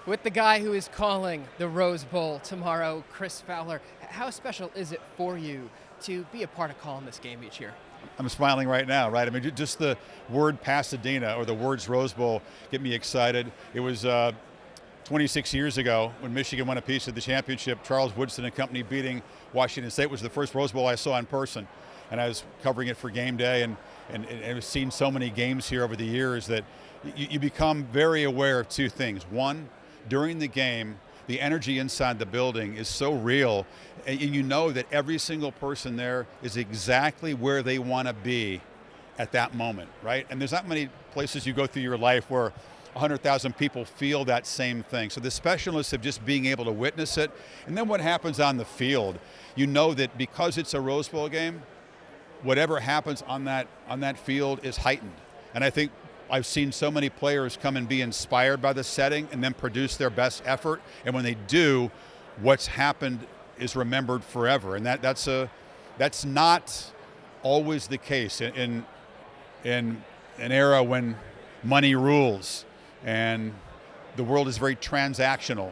With the guy who is calling the Rose Bowl tomorrow, Chris Fowler. How special is it for you to be a part of calling this game each year? I'm smiling right now, right? I mean, just the word Pasadena or the words Rose Bowl get me excited. It was 26 years ago when Michigan won a piece of the championship. Charles Woodson and company beating Washington State was the first Rose Bowl I saw in person. And I was covering it for game day and I've seen so many games here over the years that you become very aware of two things. One, during the game, the energy inside the building is so real, and you know that every single person there is exactly where they want to be at that moment, right? And there's not many places you go through your life where 100,000 people feel that same thing. So the specialness of just being able to witness it, and then what happens on the field, you know that because it's a Rose Bowl game, whatever happens on that field is heightened. And I think I've seen so many players come and be inspired by the setting and then produce their best effort. And when they do, what's happened is remembered forever. And that's not always the case in an era when money rules and the world is very transactional.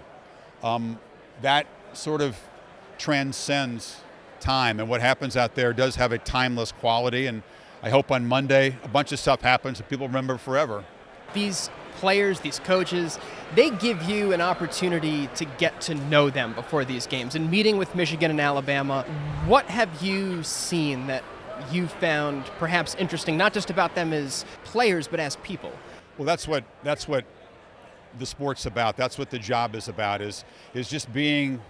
That sort of transcends time, and what happens out there does have a timeless quality, and I hope on Monday a bunch of stuff happens that people remember forever. These players, these coaches, they give you an opportunity to get to know them before these games. In meeting with Michigan and Alabama, what have you seen that you found perhaps interesting, not just about them as players, but as people? Well, that's what the sport's about. That's what the job is about, is just being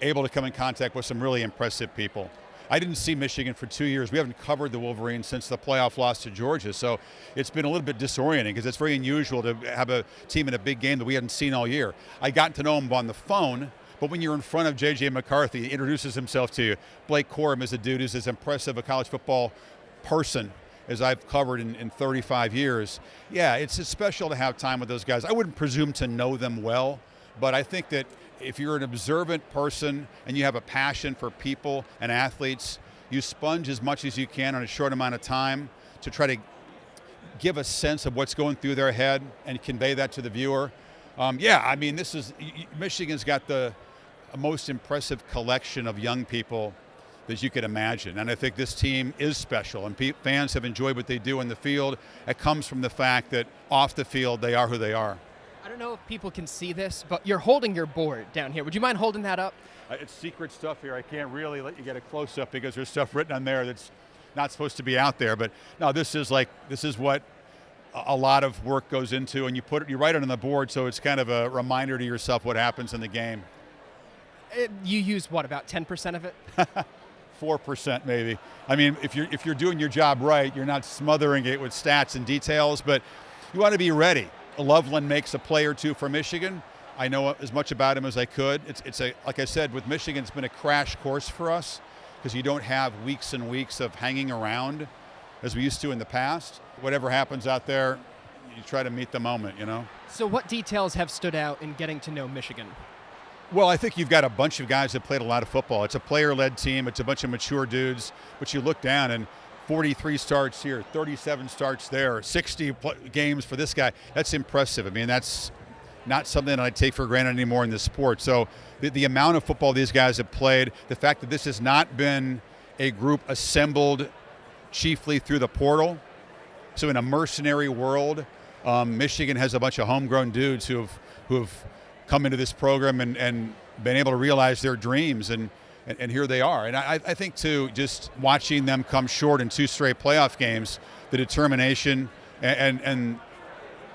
able to come in contact with some really impressive people. I didn't see Michigan for 2 years. We haven't covered the Wolverines since the playoff loss to Georgia, so it's been a little bit disorienting because it's very unusual to have a team in a big game that we hadn't seen all year. I got to know him on the phone, but when you're in front of J.J. McCarthy, he introduces himself to you. Blake Corum is a dude who's as impressive a college football person as I've covered in 35 years. Yeah, it's special to have time with those guys. I wouldn't presume to know them well, but I think that if you're an observant person and you have a passion for people and athletes, you sponge as much as you can on a short amount of time to try to give a sense of what's going through their head and convey that to the viewer. Yeah, I mean, Michigan's got the most impressive collection of young people that you could imagine. And I think this team is special, and fans have enjoyed what they do in the field. It comes from the fact that off the field, they are who they are. I don't know if people can see this, but you're holding your board down here. Would you mind holding that up? It's secret stuff here. I can't really let you get a close-up because there's stuff written on there that's not supposed to be out there. But no, this is what a lot of work goes into, and you write it on the board, so it's kind of a reminder to yourself what happens in the game. You use what, about 10% of it? 4% maybe. I mean, if you're doing your job right, you're not smothering it with stats and details, but you want to be ready. Loveland makes a play or two for Michigan. I know as much about him as I could. It's like I said, with Michigan, it's been a crash course for us because you don't have weeks and weeks of hanging around as we used to in the past. Whatever happens out there, you try to meet the moment, you know? So what details have stood out in getting to know Michigan? Well, I think you've got a bunch of guys that played a lot of football. It's a player-led team. It's a bunch of mature dudes. But you look down and 43 starts here, 37 starts there, 60 games for this guy. That's impressive. I mean, that's not something that I take for granted anymore in this sport. So the amount of football these guys have played, the fact that this has not been a group assembled chiefly through the portal. So in a mercenary world, Michigan has a bunch of homegrown dudes who have come into this program and been able to realize their dreams, and here they are. And I think, too, just watching them come short in 2 straight playoff games, the determination and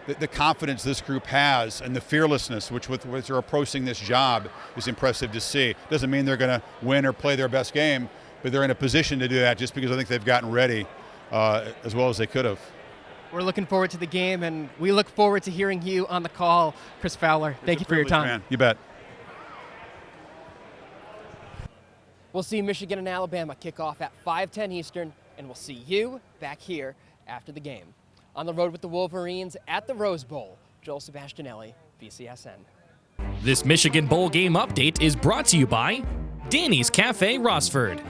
the confidence this group has and the fearlessness with which they're approaching this job is impressive to see. Doesn't mean they're going to win or play their best game, but they're in a position to do that just because I think they've gotten ready as well as they could have. We're looking forward to the game, and we look forward to hearing you on the call. Chris Fowler, thank you for your time. Man. You bet. We'll see Michigan and Alabama kick off at 5:10 Eastern, and we'll see you back here after the game. On the road with the Wolverines at the Rose Bowl, Joel Sebastianelli, BCSN. This Michigan Bowl game update is brought to you by Danny's Cafe Rossford.